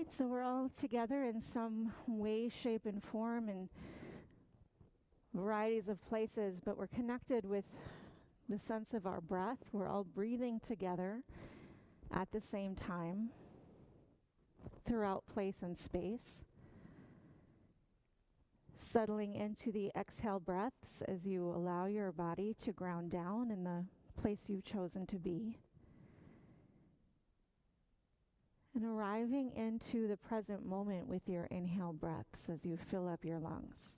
right, so we're all together in some way, shape, and form and varieties of places, but we're connected with the sense of our breath. We're all breathing together at the same time throughout place and space. Settling into the exhale breaths as you allow your body to ground down in the place you've chosen to be. And arriving into the present moment with your inhale breaths as you fill up your lungs.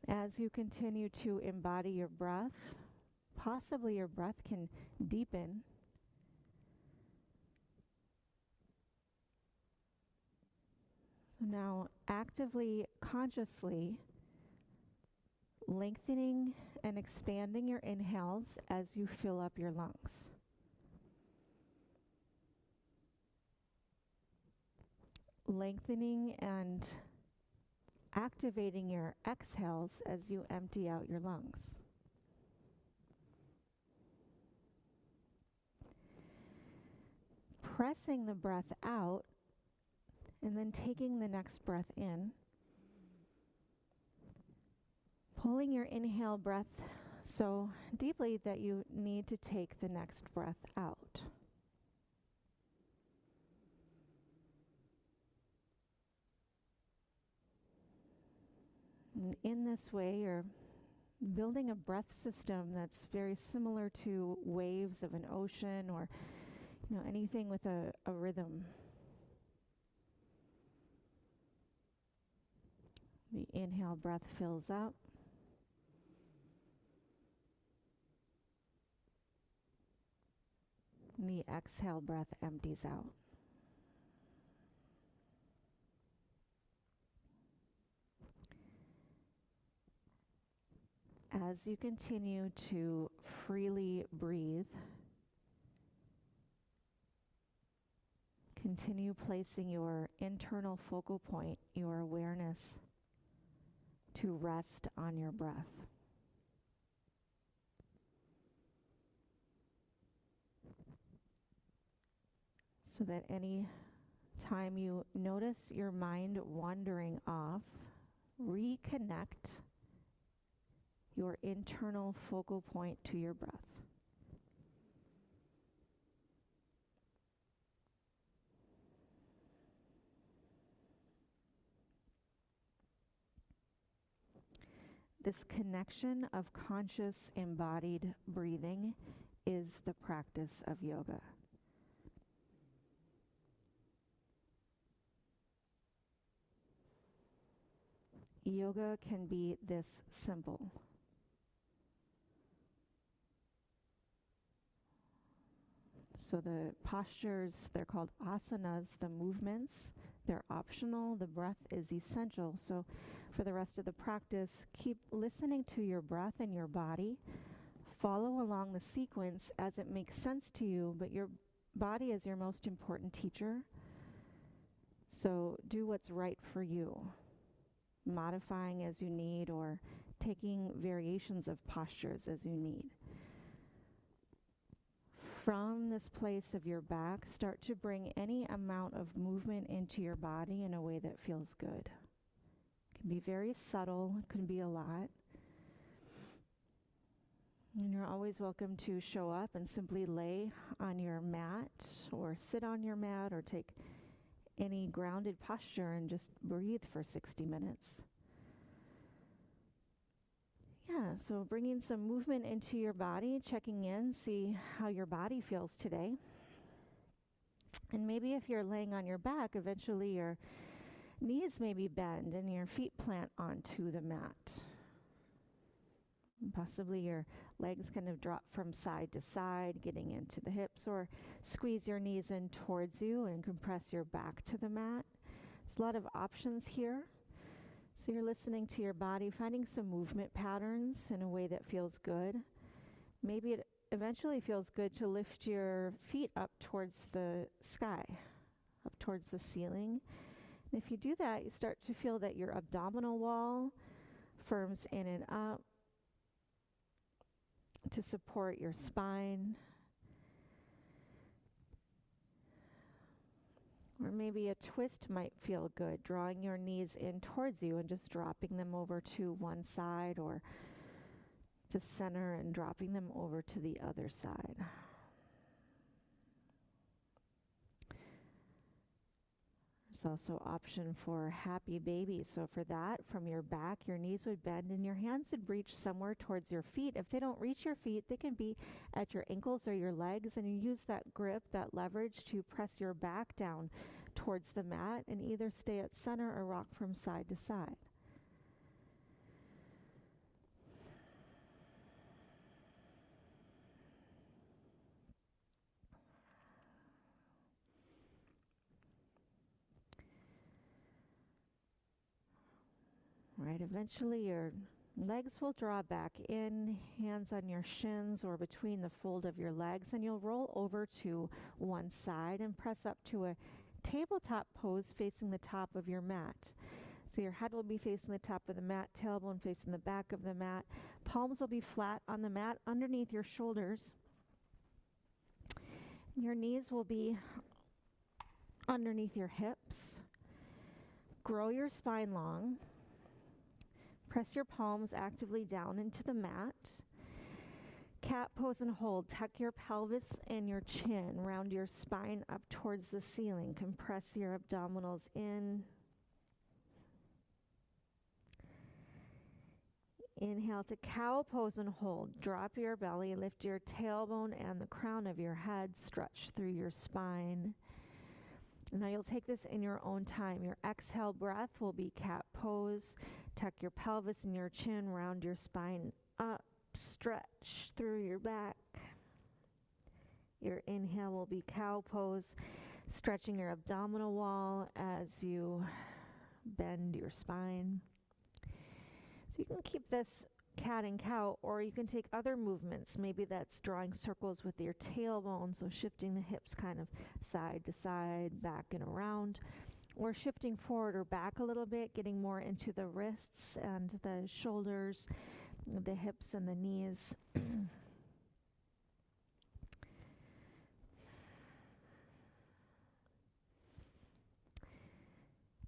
As you continue to embody your breath, possibly your breath can deepen. So now actively, consciously lengthening and expanding your inhales as you fill up your lungs. Lengthening and activating your exhales as you empty out your lungs. Pressing the breath out and then taking the next breath in. Pulling your inhale breath so deeply that you need to take the next breath out. And in this way, you're building a breath system that's very similar to waves of an ocean or anything with a rhythm. The inhale breath fills up. The exhale breath empties out. As you continue to freely breathe, continue placing your internal focal point, your awareness, to rest on your breath. So that any time you notice your mind wandering off, reconnect your internal focal point to your breath. This connection of conscious embodied breathing is the practice of yoga. Yoga can be this simple. So the postures, they're called asanas, the movements, they're optional. The breath is essential. So for the rest of the practice, keep listening to your breath and your body. Follow along the sequence as it makes sense to you, but your body is your most important teacher. So do what's right for you, modifying as you need or taking variations of postures as you need. From this place of your back, start to bring any amount of movement into your body in a way that feels good. It can be very subtle, it can be a lot. And you're always welcome to show up and simply lay on your mat or sit on your mat or take any grounded posture and just breathe for 60 minutes. Yeah, so bringing some movement into your body, checking in, see how your body feels today. And maybe if you're laying on your back, eventually your knees maybe bend and your feet plant onto the mat. And possibly your legs kind of drop from side to side, getting into the hips, or squeeze your knees in towards you and compress your back to the mat. There's a lot of options here. So you're listening to your body, finding some movement patterns in a way that feels good. Maybe it eventually feels good to lift your feet up towards the sky, up towards the ceiling. And if you do that, you start to feel that your abdominal wall firms in and up to support your spine. Or maybe a twist might feel good, drawing your knees in towards you and just dropping them over to one side or to center and dropping them over to the other side. There's also option for happy baby. So for that, from your back, your knees would bend and your hands would reach somewhere towards your feet. If they don't reach your feet, they can be at your ankles or your legs, and you use that grip, that leverage to press your back down towards the mat and either stay at center or rock from side to side. Right, eventually your legs will draw back in, hands on your shins or between the fold of your legs, and you'll roll over to one side and press up to a tabletop pose facing the top of your mat. So your head will be facing the top of the mat, tailbone facing the back of the mat. Palms will be flat on the mat underneath your shoulders. Your knees will be underneath your hips. Grow your spine long. Press your palms actively down into the mat. Cat pose and hold. Tuck your pelvis and your chin. Round your spine up towards the ceiling. Compress your abdominals in. Inhale to cow pose and hold. Drop your belly. Lift your tailbone and the crown of your head. Stretch through your spine. Now you'll take this in your own time. Your exhale breath will be cat pose. Tuck your pelvis and your chin, round your spine up, stretch through your back. Your inhale will be cow pose, stretching your abdominal wall as you bend your spine. So you can keep this cat and cow, or you can take other movements. Maybe that's drawing circles with your tailbone, so shifting the hips kind of side to side, back and around. Or shifting forward or back a little bit, getting more into the wrists and the shoulders, the hips and the knees.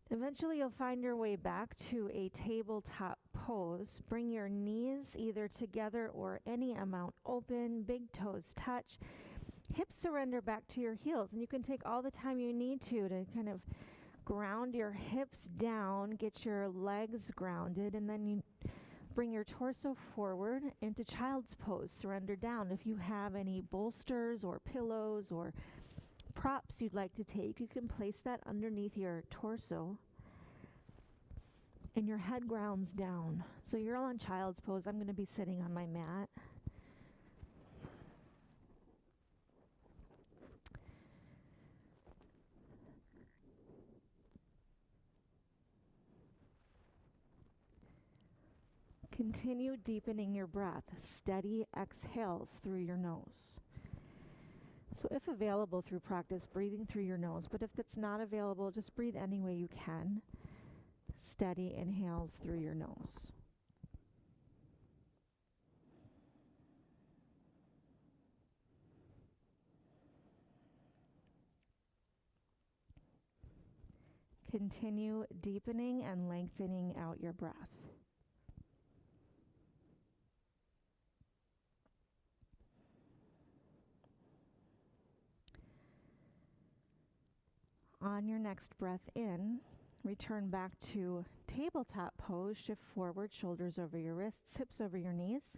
Eventually you'll find your way back to a tabletop pose. Bring your knees either together or any amount open, big toes touch. Hips surrender back to your heels, and you can take all the time you need to kind of ground your hips down, get your legs grounded, and then you bring your torso forward into child's pose. Surrender down. If you have any bolsters or pillows or props you'd like to take, you can place that underneath your torso and your head grounds down. So you're all in child's pose. I'm going to be sitting on my mat. Continue deepening your breath. Steady exhales through your nose. So if available through practice, breathing through your nose, but if that's not available, just breathe any way you can. Steady inhales through your nose. Continue deepening and lengthening out your breath. On your next breath in, return back to tabletop pose. Shift forward, shoulders over your wrists, hips over your knees.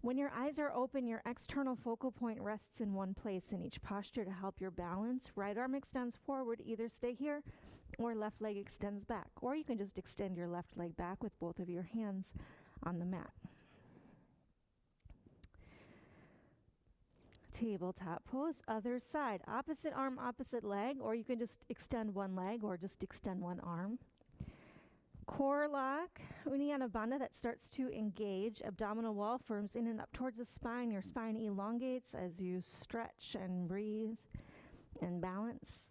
When your eyes are open, your external focal point rests in one place in each posture to help your balance. Right arm extends forward, either stay here or left leg extends back. Or you can just extend your left leg back with both of your hands on the mat. Tabletop pose, other side. Opposite arm, opposite leg, or you can just extend one leg or just extend one arm. Core lock, Uddiyana Bandha, that starts to engage. Abdominal wall firms in and up towards the spine. Your spine elongates as you stretch and breathe and balance.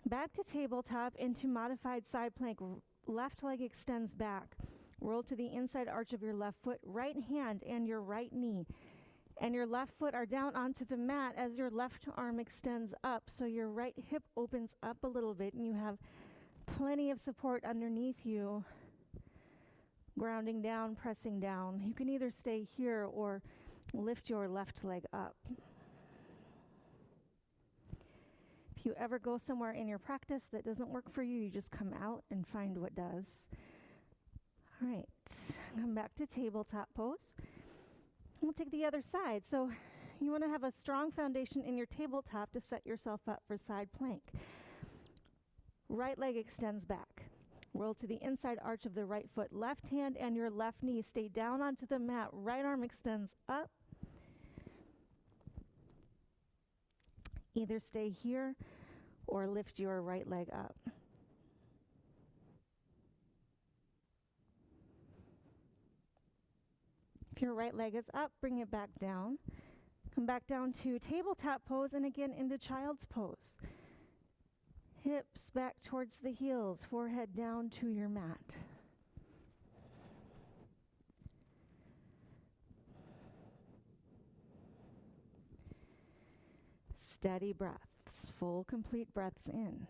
Back to tabletop into modified side plank. Left leg extends back. Roll to the inside arch of your left foot, right hand and your right knee and your left foot are down onto the mat as your left arm extends up. So your right hip opens up a little bit and you have plenty of support underneath you, grounding down, pressing down. You can either stay here or lift your left leg up. If you ever go somewhere in your practice that doesn't work for you, you just come out and find what does. All right, come back to tabletop pose. We'll take the other side. So you want to have a strong foundation in your tabletop to set yourself up for side plank. Right leg extends back. Roll to the inside arch of the right foot. Left hand and your left knee stay down onto the mat. Right arm extends up. Either stay here or lift your right leg up. If your right leg is up, bring it back down. Come back down to tabletop pose and again into child's pose. Hips back towards the heels, forehead down to your mat. Steady breaths, full complete breaths in.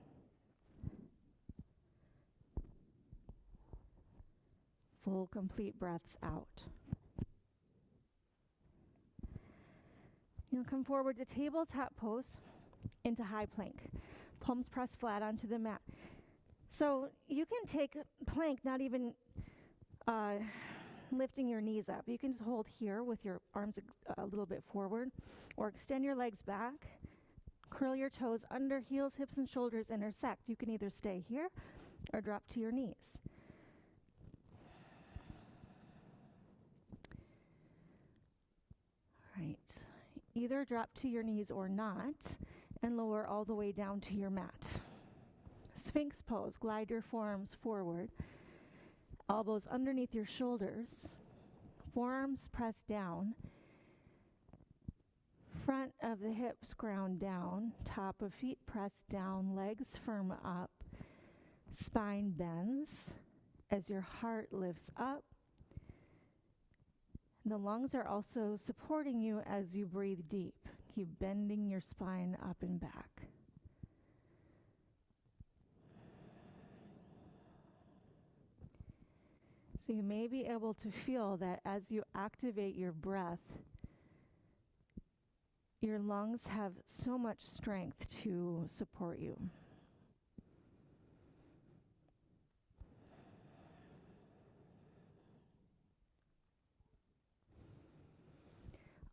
Full complete breaths out. You'll come forward to tabletop pose into high plank. Palms press flat onto the mat. So you can take plank, not even lifting your knees up. You can just hold here with your arms a little bit forward, or extend your legs back. Curl your toes under, heels, hips, and shoulders intersect. You can either stay here or drop to your knees. All right. Either drop to your knees or not, and lower all the way down to your mat. Sphinx pose, glide your forearms forward, elbows underneath your shoulders, forearms press down, front of the hips ground down, top of feet press down, legs firm up, spine bends as your heart lifts up. The lungs are also supporting you as you breathe deep. Keep bending your spine up and back. So you may be able to feel that as you activate your breath, your lungs have so much strength to support you.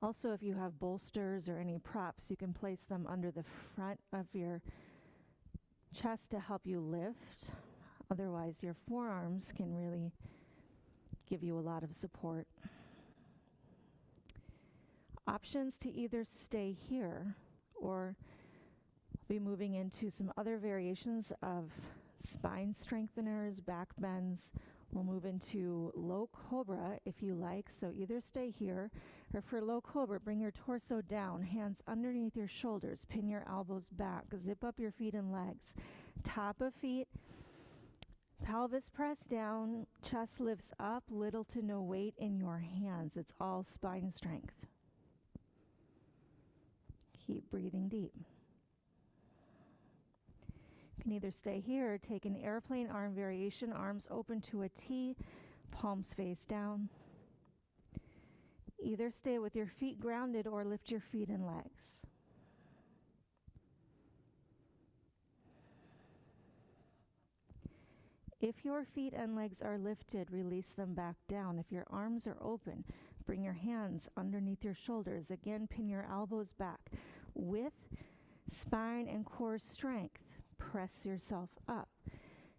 Also, if you have bolsters or any props, you can place them under the front of your chest to help you lift. Otherwise, your forearms can really give you a lot of support. Options to either stay here or be moving into some other variations of spine strengtheners, back bends. We'll move into low cobra if you like. So either stay here, or for low cobra, bring your torso down, hands underneath your shoulders, pin your elbows back, zip up your feet and legs. Top of feet, pelvis press down, chest lifts up, little to no weight in your hands. It's all spine strength. Keep breathing deep. You can either stay here or take an airplane arm variation, arms open to a T, palms face down. Either stay with your feet grounded or lift your feet and legs. If your feet and legs are lifted, release them back down. If your arms are open, bring your hands underneath your shoulders. Again, pin your elbows back. With spine and core strength, press yourself up.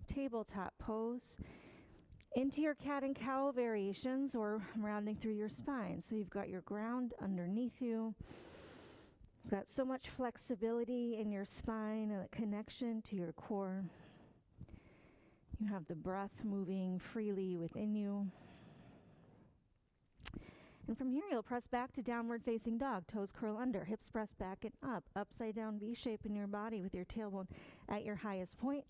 Tabletop pose. Into your cat and cow variations, or rounding through your spine. So you've got your ground underneath you. You've got so much flexibility in your spine and a connection to your core. You have the breath moving freely within you. And from here, you'll press back to downward facing dog. Toes curl under, hips press back and up. Upside down V shape in your body with your tailbone at your highest point.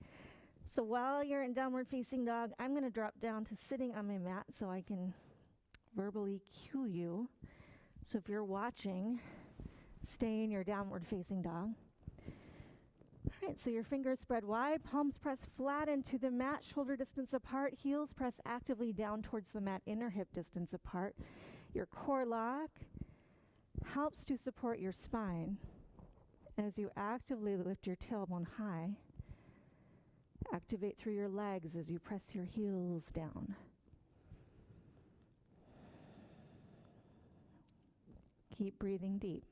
So while you're in downward facing dog, I'm going to drop down to sitting on my mat so I can verbally cue you So if you're watching, stay in your downward facing dog. All right, so your fingers spread wide, palms press flat into the mat, shoulder distance apart, heels press actively down towards the mat, inner hip distance apart. Your core lock helps to support your spine as you actively lift your tailbone high. Activate through your legs as you press your heels down. Keep breathing deep.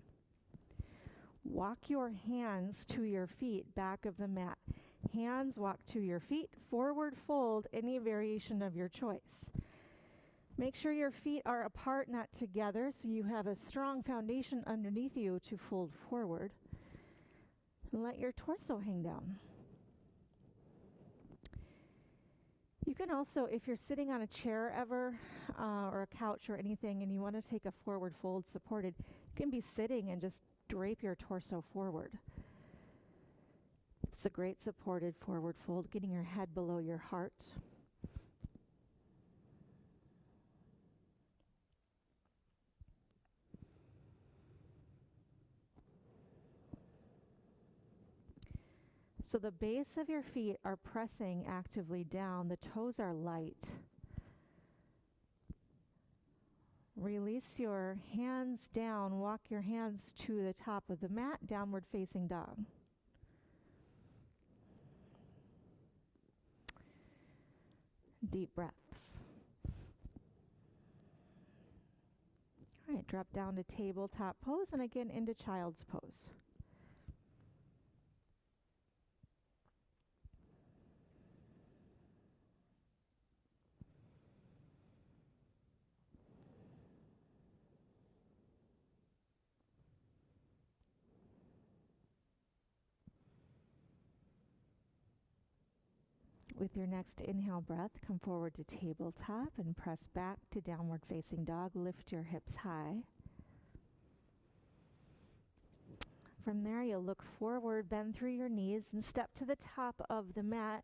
Walk your hands to your feet, back of the mat. Hands walk to your feet, forward fold, any variation of your choice. Make sure your feet are apart, not together, so you have a strong foundation underneath you to fold forward. And let your torso hang down. You can also, if you're sitting on a chair ever, or a couch or anything, and you want to take a forward fold supported, you can be sitting and just drape your torso forward. It's a great supported forward fold, getting your head below your heart. So the base of your feet are pressing actively down. The toes are light. Release your hands down. Walk your hands to the top of the mat, downward facing dog. Deep breaths. All right, drop down to tabletop pose and again into child's pose. With your next inhale breath, come forward to tabletop and press back to downward facing dog. Lift your hips high. From there, you'll look forward, bend through your knees, and step to the top of the mat.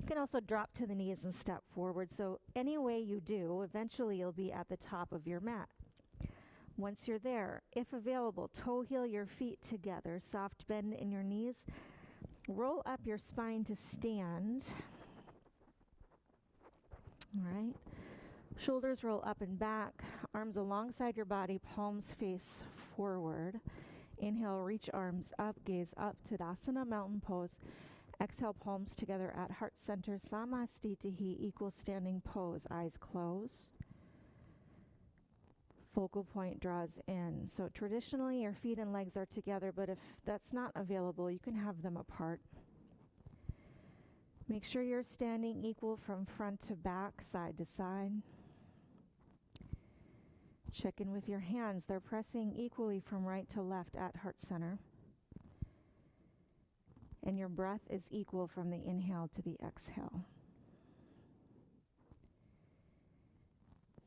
You can also drop to the knees and step forward. So any way you do, eventually you'll be at the top of your mat. Once you're there, if available, toe heel your feet together, soft bend in your knees. Roll up your spine to stand. All right. Shoulders roll up and back, arms alongside your body, palms face forward. Inhale, reach arms up, gaze up, Tadasana, mountain pose. Exhale, palms together at heart center, Samastitihi, equal standing pose, eyes closed. Focal point draws in. So traditionally, your feet and legs are together, but if that's not available, you can have them apart. Make sure you're standing equal from front to back, side to side. Check in with your hands. They're pressing equally from right to left at heart center. And your breath is equal from the inhale to the exhale.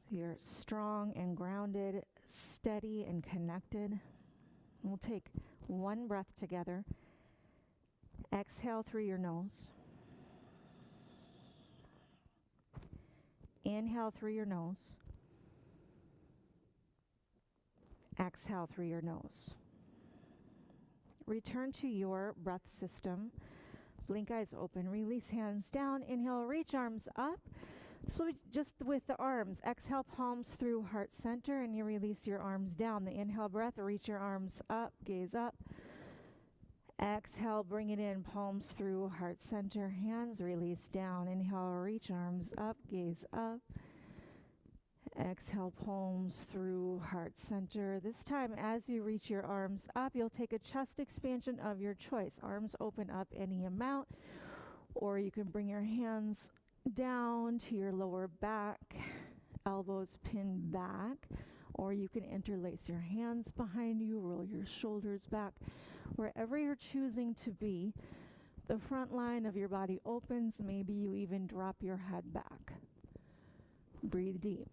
You're strong and grounded, steady and connected. We'll take one breath together. Exhale through your nose. Inhale through your nose. Exhale through your nose. Return to your breath system. Blink eyes open. Release hands down. Inhale, reach arms up. So just with the arms, exhale, palms through heart center, and you release your arms down. The inhale breath, reach your arms up, gaze up. Exhale, bring it in, palms through heart center, hands release down. Inhale, reach arms up, gaze up. Exhale, palms through heart center. This time, as you reach your arms up, you'll take a chest expansion of your choice. Arms open up any amount, or you can bring your hands down to your lower back, elbows pinned back, or you can interlace your hands behind you, roll your shoulders back. Wherever you're choosing to be, the front line of your body opens. Maybe you even drop your head back. Breathe deep.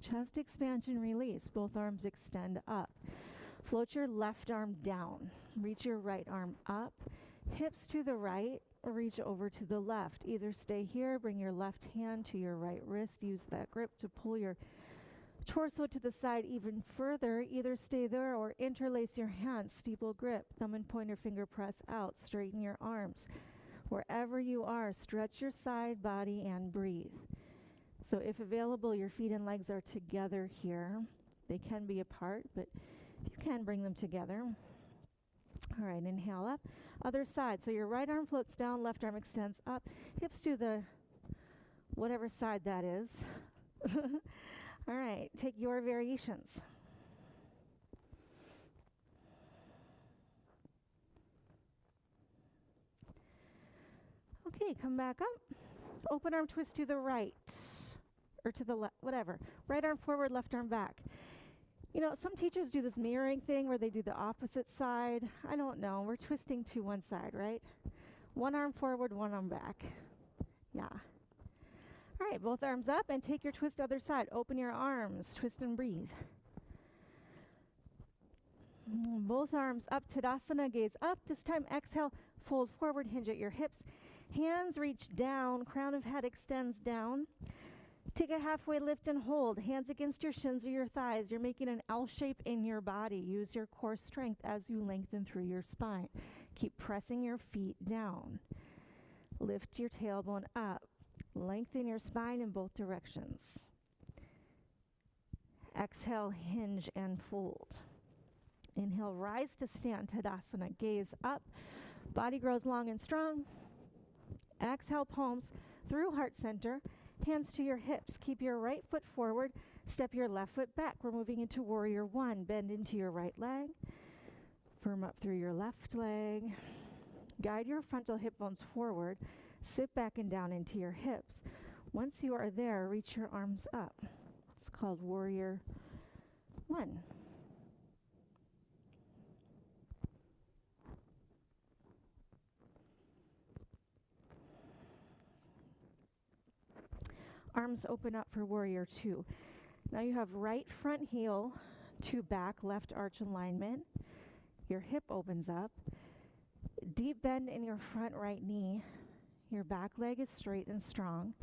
Chest expansion, release. Both arms extend up. Float your left arm down. Reach your right arm up. Hips to the right. Reach over to the left. Either stay here, bring your left hand to your right wrist. Use that grip to pull your Torso to the side even further. Either stay there or interlace your hands, steeple grip, thumb and pointer finger press out, straighten your arms. Wherever you are, stretch your side body and breathe. So if available, your feet and legs are together here. They can be apart, but you can bring them together. All right, inhale up. Other side. So your right arm floats down, left arm extends up. Hips to the whatever side that is. All right, take your variations. Okay, come back up. Open arm twist to the right, or to the left, whatever. Right arm forward, left arm back. You know, some teachers do this mirroring thing where they do the opposite side. I don't know. We're twisting to one side, right? One arm forward, one arm back. Yeah. All right, both arms up and take your twist other side. Open your arms, twist and breathe. Both arms up, Tadasana, gaze up. This time exhale, fold forward, hinge at your hips. Hands reach down, crown of head extends down. Take a halfway lift and hold. Hands against your shins or your thighs. You're making an L shape in your body. Use your core strength as you lengthen through your spine. Keep pressing your feet down. Lift your tailbone up. Lengthen your spine in both directions. Exhale, hinge and fold. Inhale, rise to stand, Tadasana. Gaze up. Body grows long and strong. Exhale, palms through heart center. Hands to your hips. Keep your right foot forward. Step your left foot back. We're moving into warrior one. Bend into your right leg. Firm up through your left leg. Guide your frontal hip bones forward. Sit back and down into your hips. Once you are there, reach your arms up. It's called warrior one. Arms open up for warrior two. Now you have right front heel to back left arch alignment. Your hip opens up. Deep bend in your front right knee. Your back leg is straight and strong.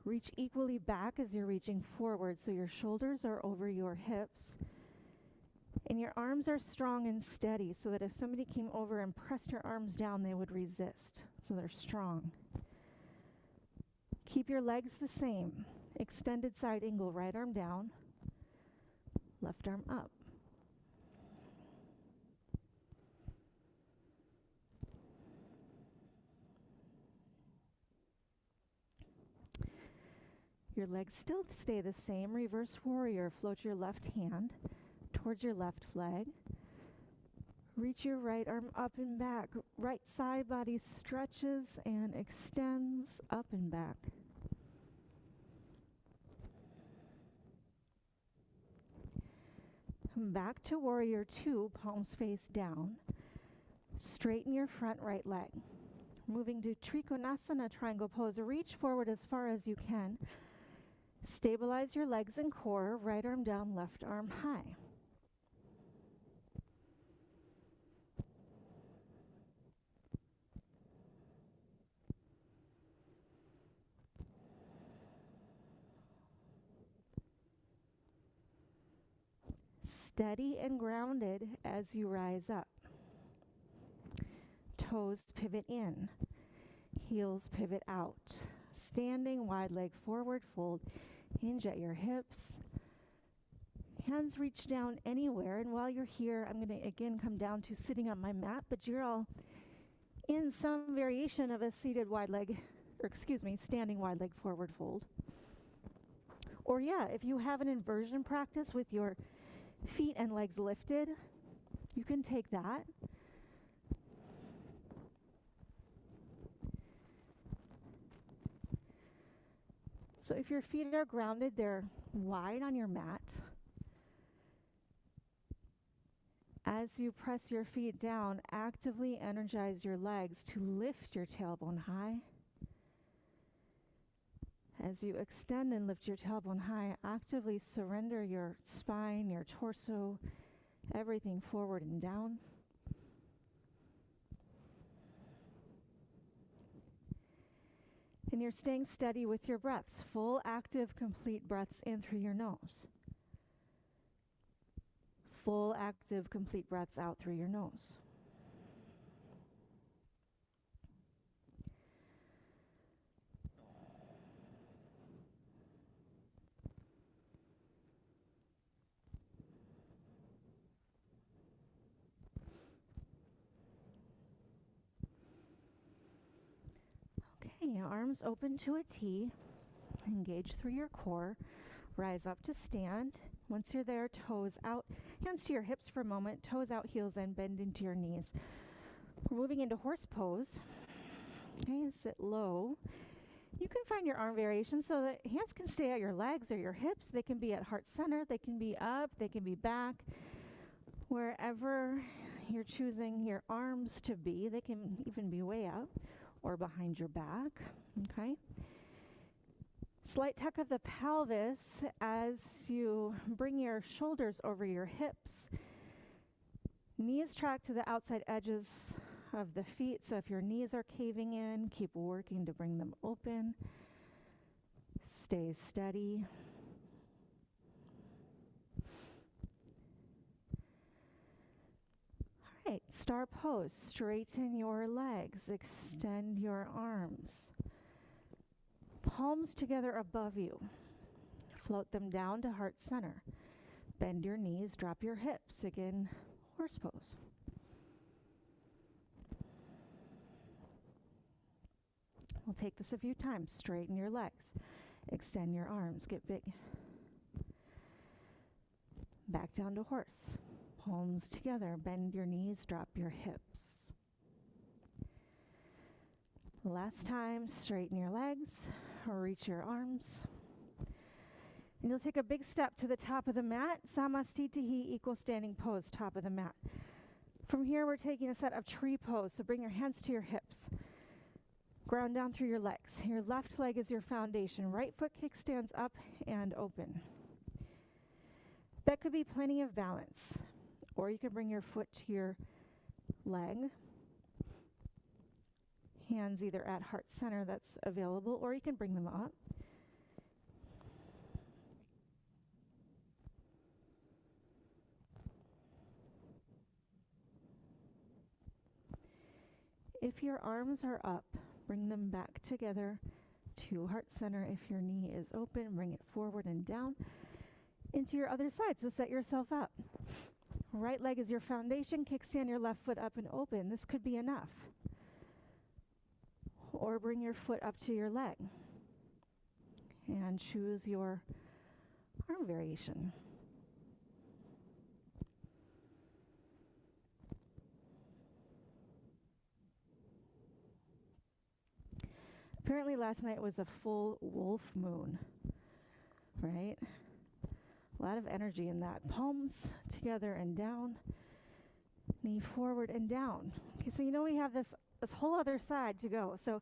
Reach equally back as you're reaching forward, so your shoulders are over your hips. And your arms are strong and steady, so that if somebody came over and pressed your arms down, they would resist. So they're strong. Keep your legs the same. Extended side angle, right arm down, left arm up. Your legs still stay the same. Reverse warrior. Float your left hand towards your left leg. Reach your right arm up and back. Right side body stretches and extends up and back. Come back to warrior two, palms face down. Straighten your front right leg. Moving to Trikonasana, triangle pose. Reach forward as far as you can. Stabilize your legs and core. Right arm down, left arm high. Steady and grounded as you rise up. Toes pivot in. Heels pivot out. Standing, wide leg forward, fold. Hinge at your hips. Hands reach down anywhere. And while you're here, I'm going to again come down to sitting on my mat, but you're all in some variation of a seated wide leg, or excuse me, standing wide leg forward fold. Or yeah, if you have an inversion practice with your feet and legs lifted, you can take that. So if your feet are grounded, they're wide on your mat. As you press your feet down, actively energize your legs to lift your tailbone high. As you extend and lift your tailbone high, actively surrender your spine, your torso, everything forward and down. And you're staying steady with your breaths. Full, active, complete breaths in through your nose. Full, active, complete breaths out through your nose. Okay, arms open to a T. Engage through your core. Rise up to stand. Once you're there, toes out. Hands to your hips for a moment. Toes out, heels in. Bend into your knees. We're moving into horse pose. Okay, sit low. You can find your arm variations so that hands can stay at your legs or your hips. They can be at heart center. They can be up. They can be back. Wherever you're choosing your arms to be, they can even be way up or behind your back. Okay. Slight tuck of the pelvis as you bring your shoulders over your hips. Knees track to the outside edges of the feet. So if your knees are caving in, keep working to bring them open. Stay steady. All right, star pose. Straighten your legs. Extend your arms. Palms together above you. Float them down to heart center. Bend your knees, drop your hips. Again, horse pose. We'll take this a few times. Straighten your legs. Extend your arms. Get big. Back down to horse. Palms together. Bend your knees, drop your hips. Last time, straighten your legs. Reach your arms. And you'll take a big step to the top of the mat. Samastitihi, equal standing pose, top of the mat. From here, we're taking a set of tree pose. So bring your hands to your hips. Ground down through your legs. Your left leg is your foundation. Right foot kickstands up and open. That could be plenty of balance. Or you can bring your foot to your leg. Hands either at heart center, that's available, or you can bring them up. If your arms are up, bring them back together to heart center. If your knee is open, bring it forward and down into your other side. So set yourself up. Right leg is your foundation. Kickstand your left foot up and open. This could be enough. Or bring your foot up to your leg and choose your arm variation. Apparently last night was a full wolf moon, right? A lot of energy in that. Palms together and down, knee forward and down. Okay, so you know we have this whole other side to go. So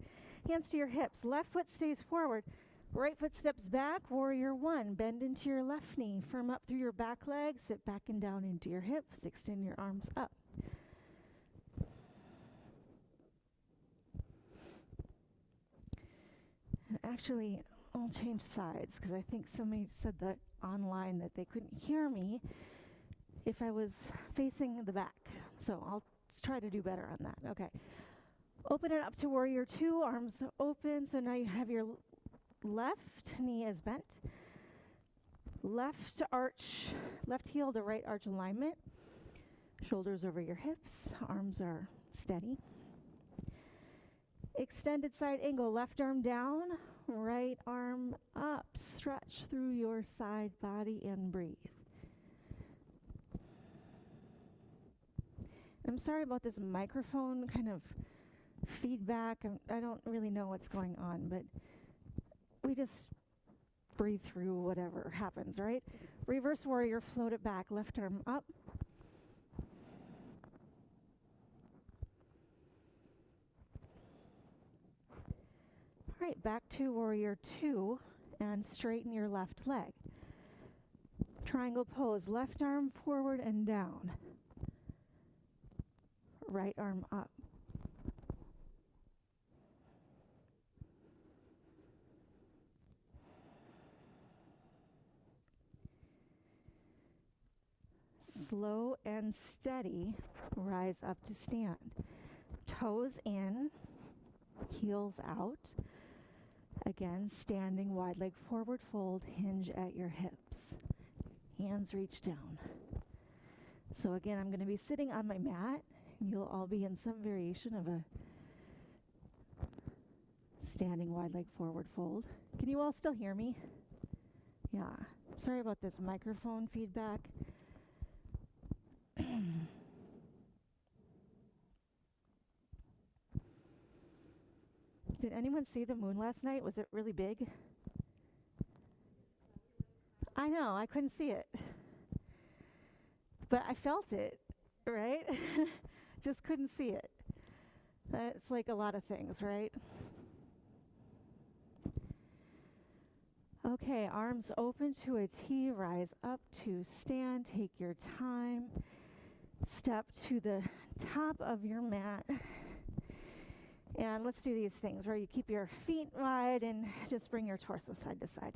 hands to your hips. Left foot stays forward. Right foot steps back. Warrior one. Bend into your left knee. Firm up through your back leg. Sit back and down into your hips. Extend your arms up. And actually, I'll change sides because I think somebody said that online that they couldn't hear me if I was facing the back. So I'll try to do better on that. Okay. Open it up to warrior two, arms open. So now you have your left knee is bent. Left arch, left heel to right arch alignment. Shoulders over your hips, arms are steady. Extended side angle, left arm down, right arm up. Stretch through your side body and breathe. I'm sorry about this microphone kind of feedback. I don't really know what's going on, but we just breathe through whatever happens, right? Reverse warrior, float it back, left arm up. All right, back to warrior two and straighten your left leg. Triangle pose, left arm forward and down. Right arm up. slow and steady, rise up to stand. Toes in, heels out. Again, standing wide leg forward fold, hinge at your hips. Hands reach down. So again, I'm going to be sitting on my mat. You'll all be in some variation of a standing wide leg forward fold. Can you all still hear me? Yeah. Sorry about this microphone feedback. Did anyone see the moon last night? Was it really big? I know, I couldn't see it. But I felt it, right? Just couldn't see it. That's like a lot of things, right? Okay, arms open to a T, rise up to stand, take your time. Step to the top of your mat. And let's do these things where you keep your feet wide and just bring your torso side to side.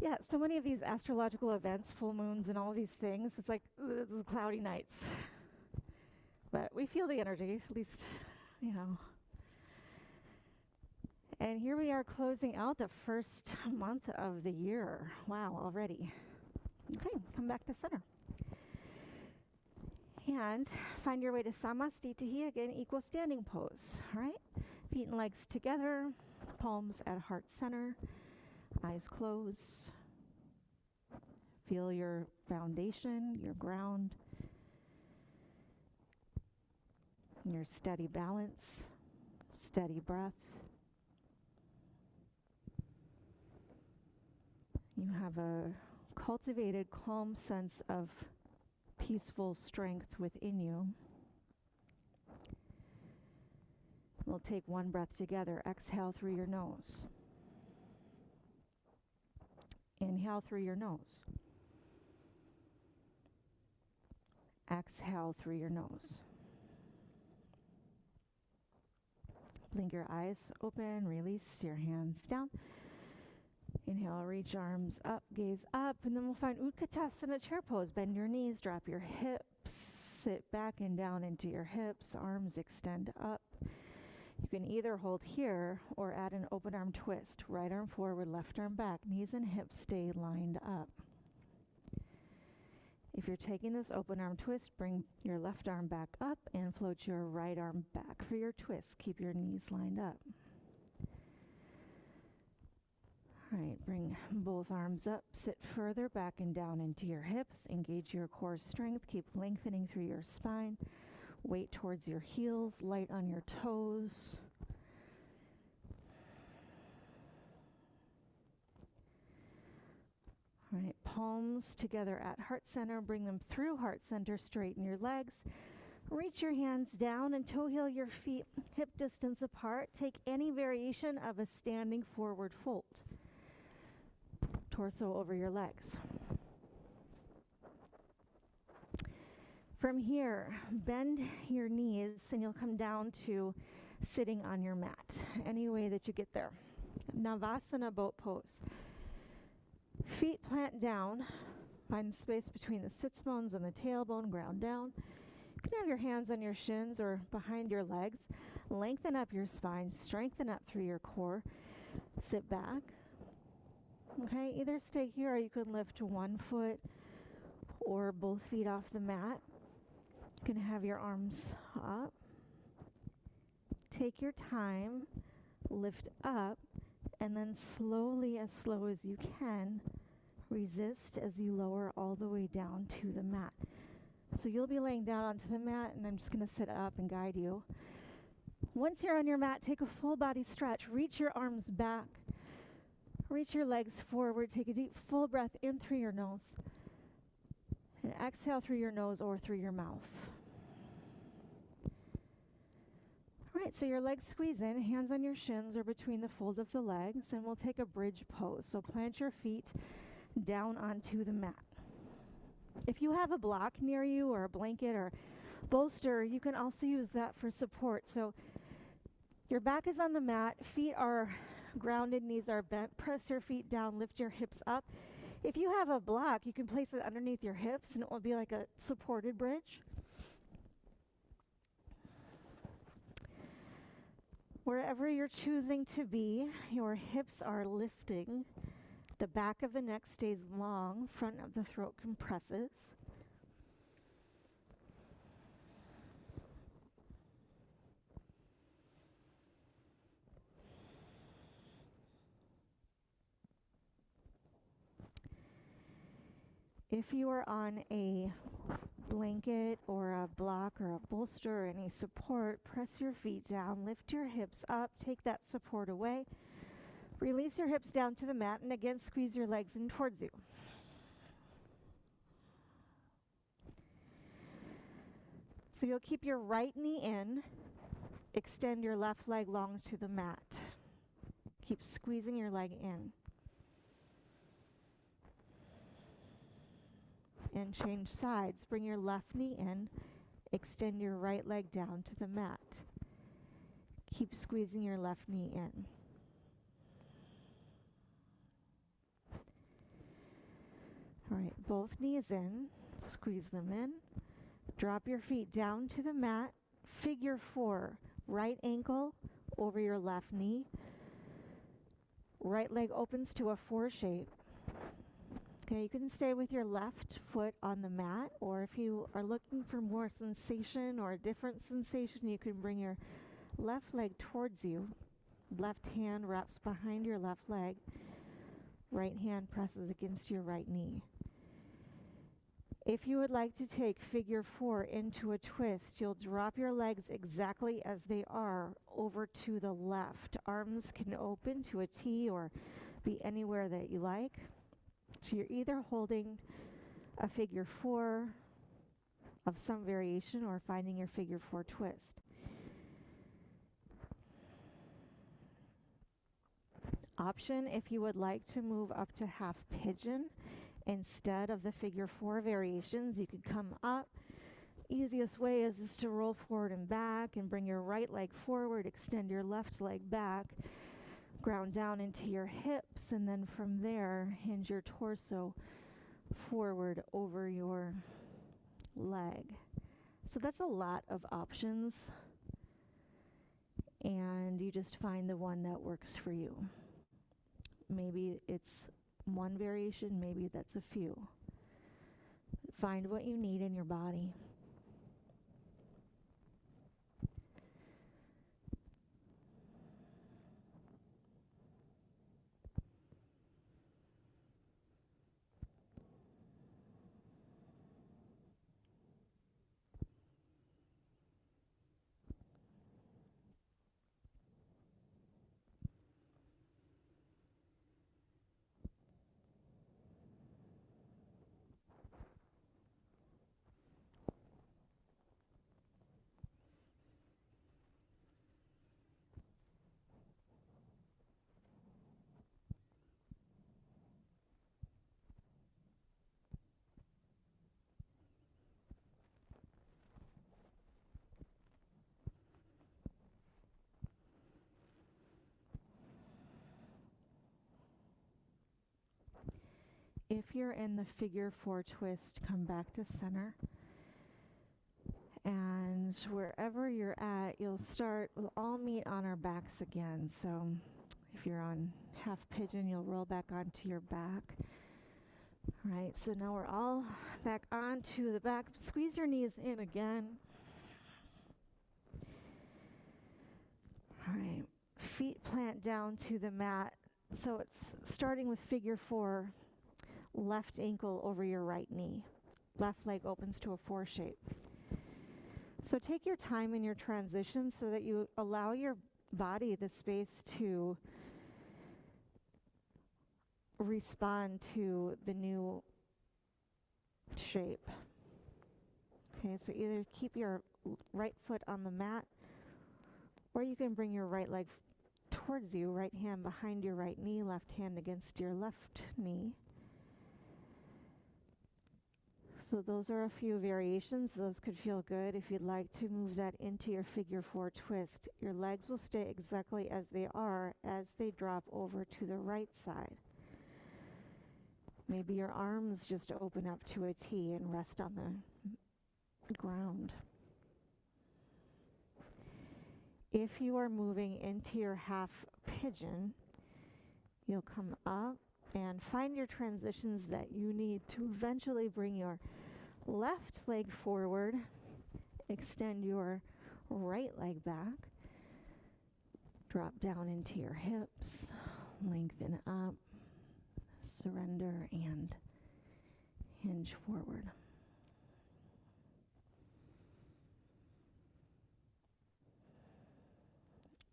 Yeah, so many of these astrological events, full moons and all these things, it's like cloudy nights. But we feel the energy, at least, you know. And here we are closing out the first month of the year. Wow, already. Okay, come back to center. And find your way to Samastitihi, again, equal standing pose. All right, feet and legs together, palms at heart center, eyes closed. Feel your foundation, your ground, your steady balance, steady breath. You have a cultivated, calm sense of peaceful strength within you. We'll take one breath together. Exhale through your nose. Inhale through your nose. Exhale through your nose. Blink your eyes open, release your hands down. Inhale, reach arms up, gaze up, and then we'll find Utkatasana chair pose. Bend your knees, drop your hips, sit back and down into your hips, arms extend up. You can either hold here or add an open arm twist. Right arm forward, left arm back, knees and hips stay lined up. If you're taking this open arm twist, bring your left arm back up and float your right arm back for your twist. Keep your knees lined up. All right, bring both arms up, sit further back and down into your hips, engage your core strength, keep lengthening through your spine, weight towards your heels, light on your toes. All right, palms together at heart center, bring them through heart center, straighten your legs, reach your hands down and toe heel your feet hip distance apart. Take any variation of a standing forward fold. Torso over your legs. From here, bend your knees and you'll come down to sitting on your mat, any way that you get there. Navasana boat pose. Feet plant down, find the space between the sits bones and the tailbone, ground down. You can have your hands on your shins or behind your legs. Lengthen up your spine, strengthen up through your core. Sit back. Okay, either stay here or you can lift one foot or both feet off the mat. You can have your arms up. Take your time, lift up, and then slowly, as slow as you can, resist as you lower all the way down to the mat. So you'll be laying down onto the mat, and I'm just going to sit up and guide you. Once you're on your mat, take a full body stretch. Reach your arms back. Reach your legs forward. Take a deep, full breath in through your nose. And exhale through your nose or through your mouth. All right, so your legs squeeze in, hands on your shins or between the fold of the legs, and we'll take a bridge pose. So plant your feet down onto the mat. If you have a block near you or a blanket or bolster, you can also use that for support. So your back is on the mat, feet are grounded, knees are bent. Press your feet down, lift your hips up. If you have a block, you can place it underneath your hips and it will be like a supported bridge. Wherever you're choosing to be, your hips are lifting. The back of the neck stays long, front of the throat compresses. If you are on a blanket or a block or a bolster or any support, press your feet down, lift your hips up, take that support away. Release your hips down to the mat and again squeeze your legs in towards you. So you'll keep your right knee in, extend your left leg long to the mat. Keep squeezing your leg in. And change sides. Bring your left knee in, extend your right leg down to the mat. Keep squeezing your left knee in. All right, both knees in, squeeze them in. Drop your feet down to the mat, figure 4, right ankle over your left knee. Right leg opens to a 4 shape. Okay, you can stay with your left foot on the mat, or if you are looking for more sensation or a different sensation, you can bring your left leg towards you. Left hand wraps behind your left leg. Right hand presses against your right knee. If you would like to take figure 4 into a twist, you'll drop your legs exactly as they are over to the left. Arms can open to a T or be anywhere that you like. So you're either holding a figure 4 of some variation or finding your figure 4 twist. Option if you would like to move up to half pigeon instead of the figure 4 variations, you could come up. Easiest way is just to roll forward and back and bring your right leg forward, extend your left leg back. Ground down into your hips, and then from there, hinge your torso forward over your leg. So that's a lot of options, and you just find the one that works for you. Maybe it's one variation, maybe that's a few. Find what you need in your body. If you're in the figure 4 twist, come back to center. And wherever you're at, we'll all meet on our backs again. So if you're on half pigeon, you'll roll back onto your back. All right, so now we're all back onto the back. Squeeze your knees in again. All right, feet plant down to the mat. So it's starting with figure 4. Left ankle over your right knee. Left leg opens to a 4 shape. So take your time in your transition so that you allow your body the space to respond to the new shape. Okay, so either keep your right foot on the mat, or you can bring your right leg towards you, right hand behind your right knee, left hand against your left knee. So those are a few variations. Those could feel good. If you'd like to move that into your figure 4 twist, your legs will stay exactly as they are as they drop over to the right side. Maybe your arms just open up to a T and rest on the ground. If you are moving into your half pigeon, you'll come up and find your transitions that you need to eventually bring your left leg forward, extend your right leg back, drop down into your hips, lengthen up, surrender, and hinge forward.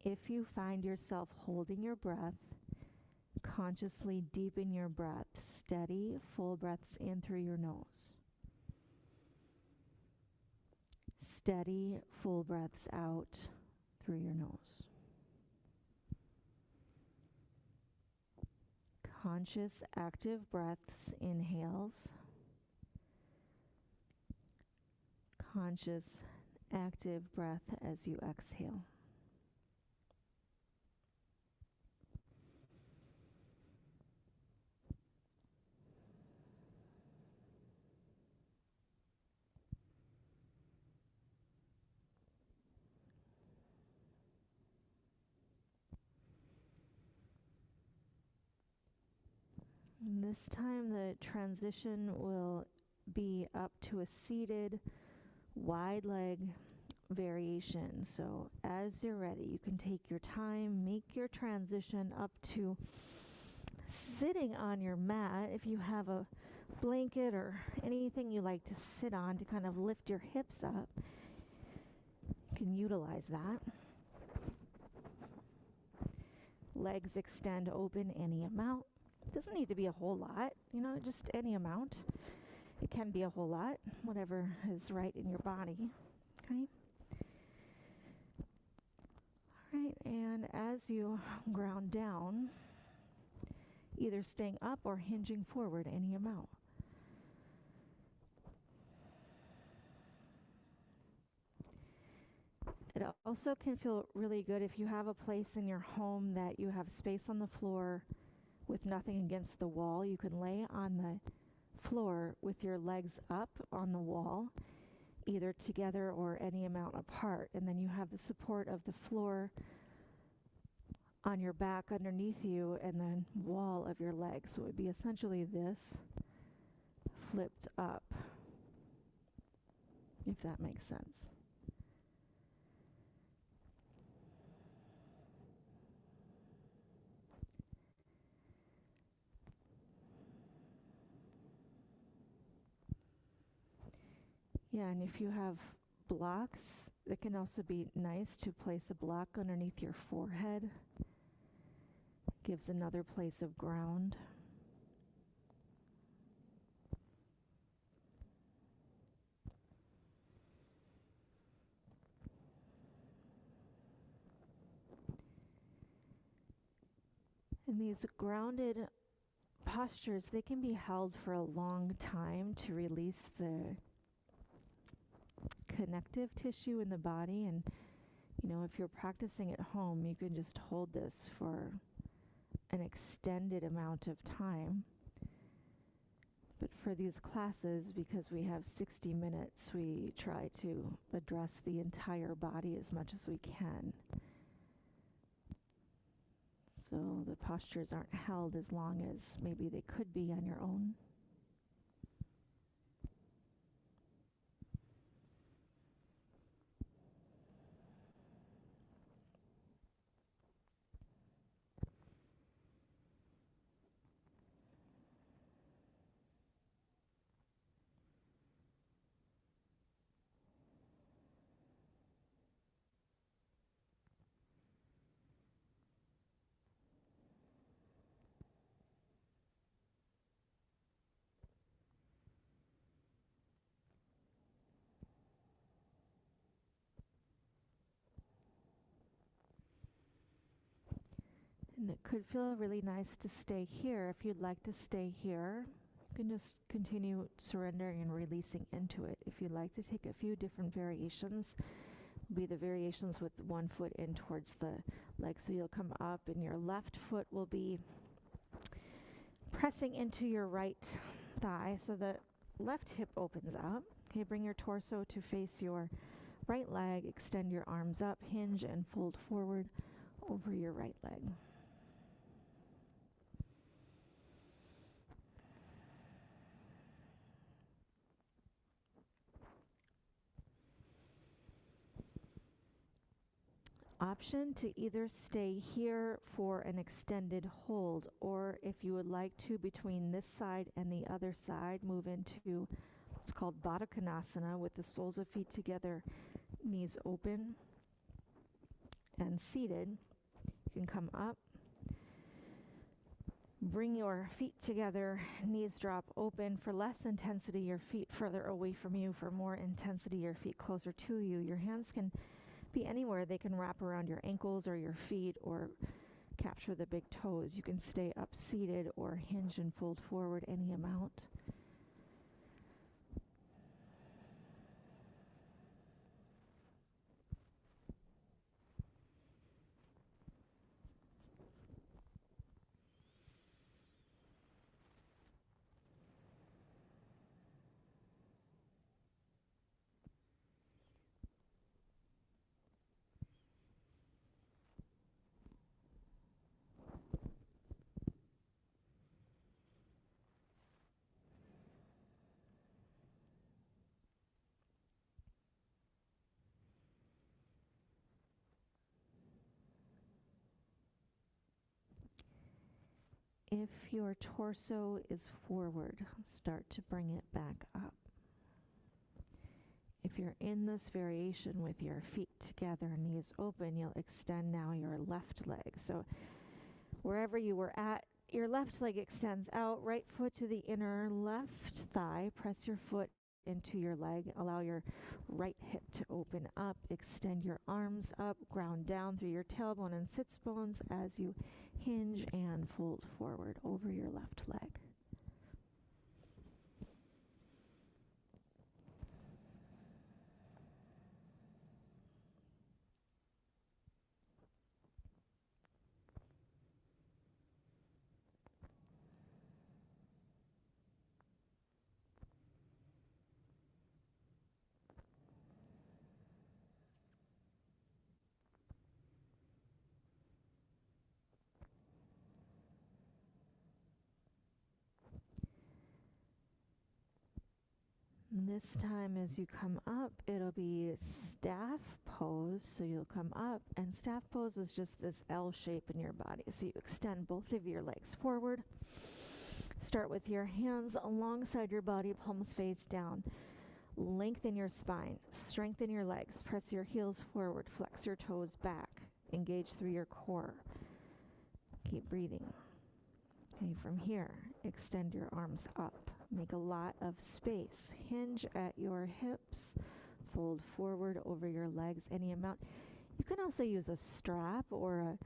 If you find yourself holding your breath, consciously deepen your breath. Steady, full breaths in through your nose. Steady, full breaths out through your nose. Conscious, active breaths, inhales. Conscious, active breath as you exhale. And this time the transition will be up to a seated wide leg variation. So as you're ready, you can take your time, make your transition up to sitting on your mat. If you have a blanket or anything you like to sit on to kind of lift your hips up, you can utilize that. Legs extend open any amount. It doesn't need to be a whole lot, just any amount. It can be a whole lot, whatever is right in your body. Okay? All right, and as you ground down, either staying up or hinging forward any amount. It also can feel really good if you have a place in your home that you have space on the floor with nothing against the wall. You can lay on the floor with your legs up on the wall, either together or any amount apart, and then you have the support of the floor on your back underneath you and then wall of your legs. So it would be essentially this flipped up, if that makes sense. Yeah, and if you have blocks, it can also be nice to place a block underneath your forehead. Gives another place of ground. And these grounded postures, they can be held for a long time to release the connective tissue in the body. And if you're practicing at home, you can just hold this for an extended amount of time. But for these classes, because we have 60 minutes, we try to address the entire body as much as we can. So the postures aren't held as long as maybe they could be on your own. And it could feel really nice to stay here. If you'd like to stay here, you can just continue surrendering and releasing into it. If you'd like to take a few different variations, be the variations with one foot in towards the leg. So you'll come up and your left foot will be pressing into your right thigh so the left hip opens up. Okay, bring your torso to face your right leg. Extend your arms up, hinge and fold forward over your right leg. Option to either stay here for an extended hold, or if you would like to, between this side and the other side, move into what's called Baddha Konasana with the soles of feet together, knees open and seated. You can come up, bring your feet together, knees drop open. For less intensity, your feet further away from you. For more intensity, your feet closer to you. Your hands can be anywhere. They can wrap around your ankles or your feet or capture the big toes. You can stay up seated or hinge and fold forward any amount. If your torso is forward, start to bring it back up. If you're in this variation with your feet together, knees open, you'll extend now your left leg. So wherever you were at, your left leg extends out, right foot to the inner left thigh. Press your foot into your leg. Allow your right hip to open up. Extend your arms up, ground down through your tailbone and sits bones as you hinge and fold forward over your left leg. This time as you come up, it'll be staff pose. So you'll come up, and staff pose is just this L shape in your body. So you extend both of your legs forward. Start with your hands alongside your body, palms face down. Lengthen your spine, strengthen your legs, press your heels forward, flex your toes back, engage through your core. Keep breathing. Okay, from here, extend your arms up. Make a lot of space. Hinge at your hips. Fold forward over your legs any amount. You can also use a strap or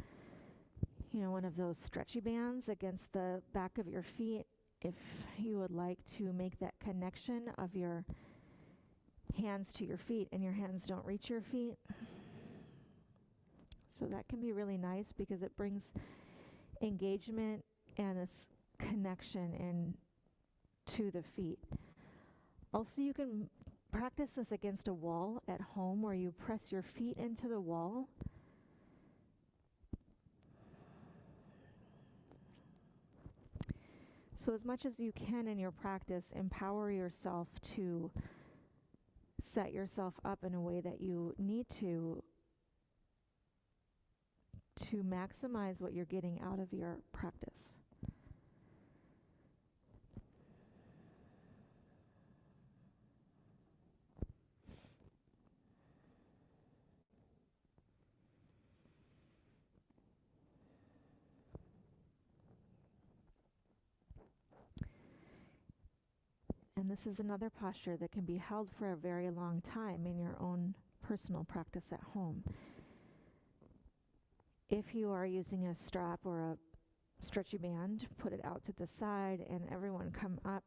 one of those stretchy bands against the back of your feet if you would like to make that connection of your hands to your feet and your hands don't reach your feet. So that can be really nice because it brings engagement and this connection in to the feet. Also, you can practice this against a wall at home where you press your feet into the wall. So as much as you can in your practice, empower yourself to set yourself up in a way that you need to maximize what you're getting out of your practice. And this is another posture that can be held for a very long time in your own personal practice at home. If you are using a strap or a stretchy band, put it out to the side and everyone come up.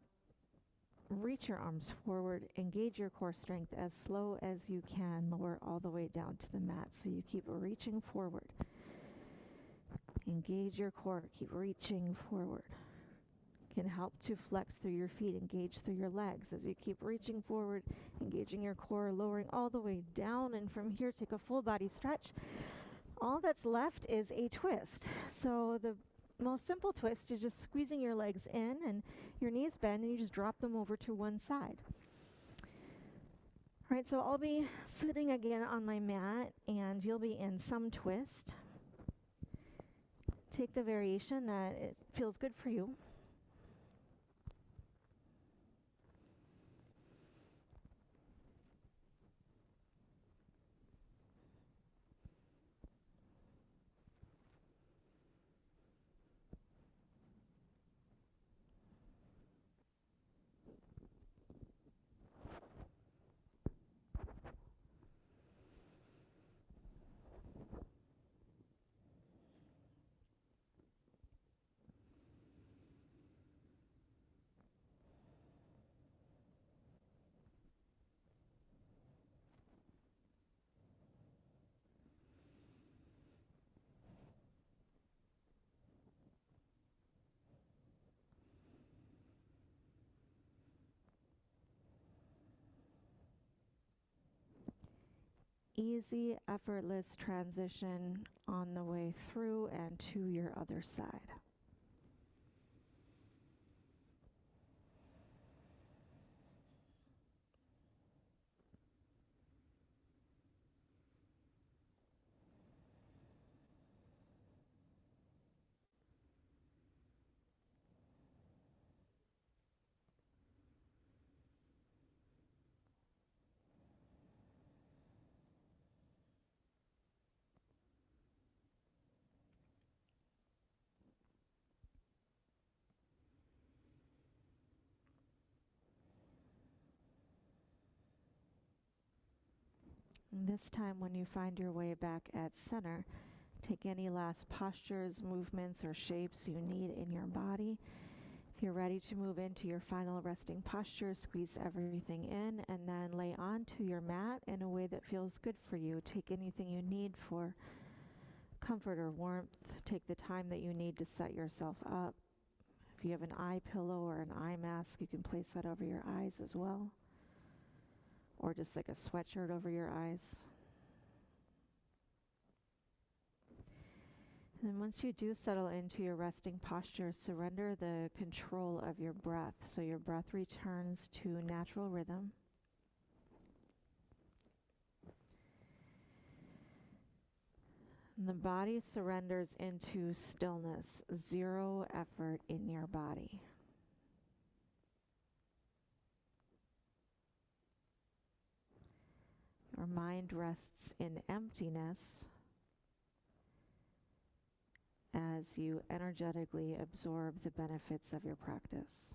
Reach your arms forward, engage your core strength as slow as you can, lower all the way down to the mat. So you keep reaching forward. Engage your core, keep reaching forward. can help to flex through your feet, engage through your legs as you keep reaching forward, engaging your core, lowering all the way down. And from here, take a full body stretch. All that's left is a twist. So the most simple twist is just squeezing your legs in and your knees bend, and you just drop them over to one side. All right, so I'll be sitting again on my mat, and you'll be in some twist. Take the variation that it feels good for you. Easy, effortless transition on the way through and to your other side. And this time, when you find your way back at center, take any last postures, movements, or shapes you need in your body. If you're ready to move into your final resting posture, squeeze everything in and then lay onto your mat in a way that feels good for you. Take anything you need for comfort or warmth. Take the time that you need to set yourself up. If you have an eye pillow or an eye mask, you can place that over your eyes as well. Or just like a sweatshirt over your eyes. And then once you do settle into your resting posture, surrender the control of your breath. So your breath returns to natural rhythm. And the body surrenders into stillness, zero effort in your body. Your mind rests in emptiness as you energetically absorb the benefits of your practice.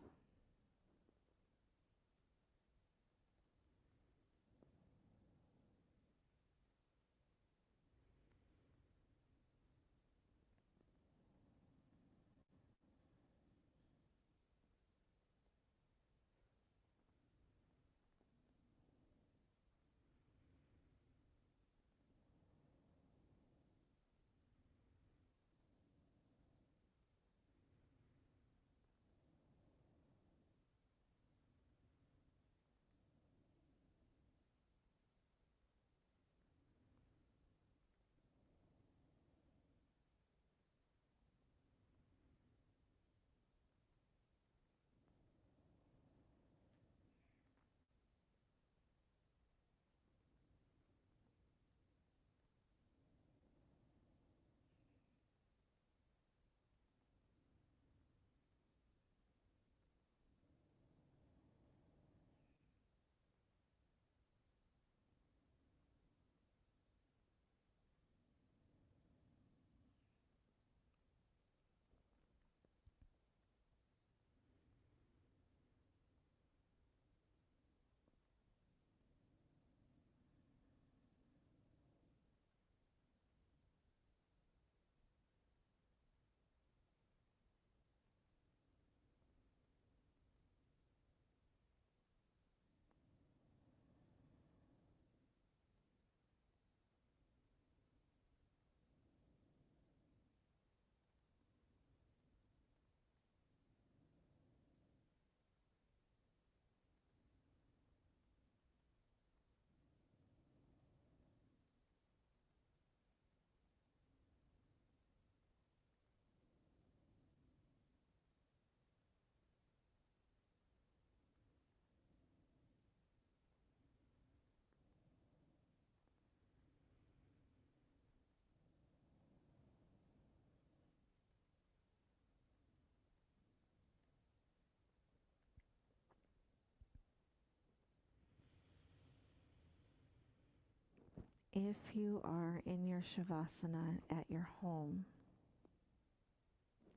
If you are in your Shavasana at your home,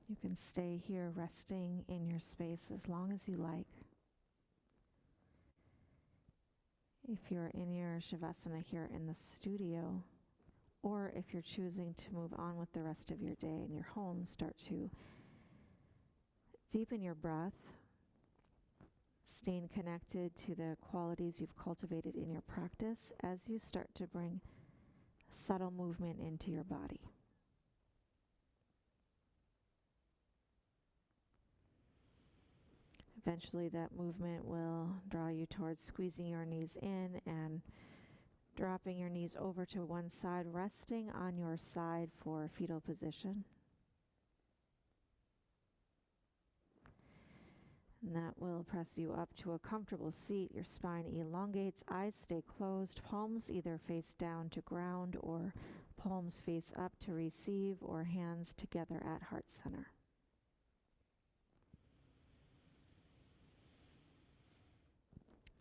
you can stay here resting in your space as long as you like. If you're in your Shavasana here in the studio, or if you're choosing to move on with the rest of your day in your home, start to deepen your breath, staying connected to the qualities you've cultivated in your practice as you start to bring subtle movement into your body. Eventually that movement will draw you towards squeezing your knees in and dropping your knees over to one side, resting on your side for fetal position. And that will press you up to a comfortable seat. Your spine elongates, eyes stay closed, palms either face down to ground or palms face up to receive, or hands together at heart center.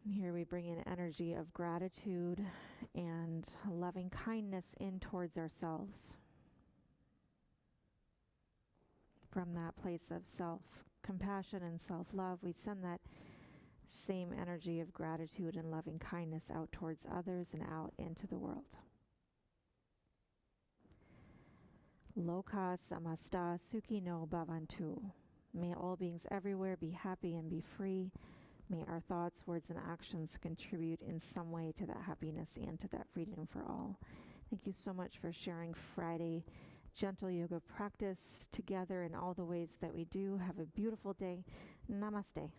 And here we bring in energy of gratitude and loving kindness in towards ourselves. From that place of self-compassion and self-love, we send that same energy of gratitude and loving kindness out towards others and out into the world. Loka samasta sukhino bhavantu. May all beings everywhere be happy and be free. May our thoughts, words, and actions contribute in some way to that happiness and to that freedom for all. Thank you so much for sharing Friday gentle yoga practice together in all the ways that we do. Have a beautiful day. Namaste.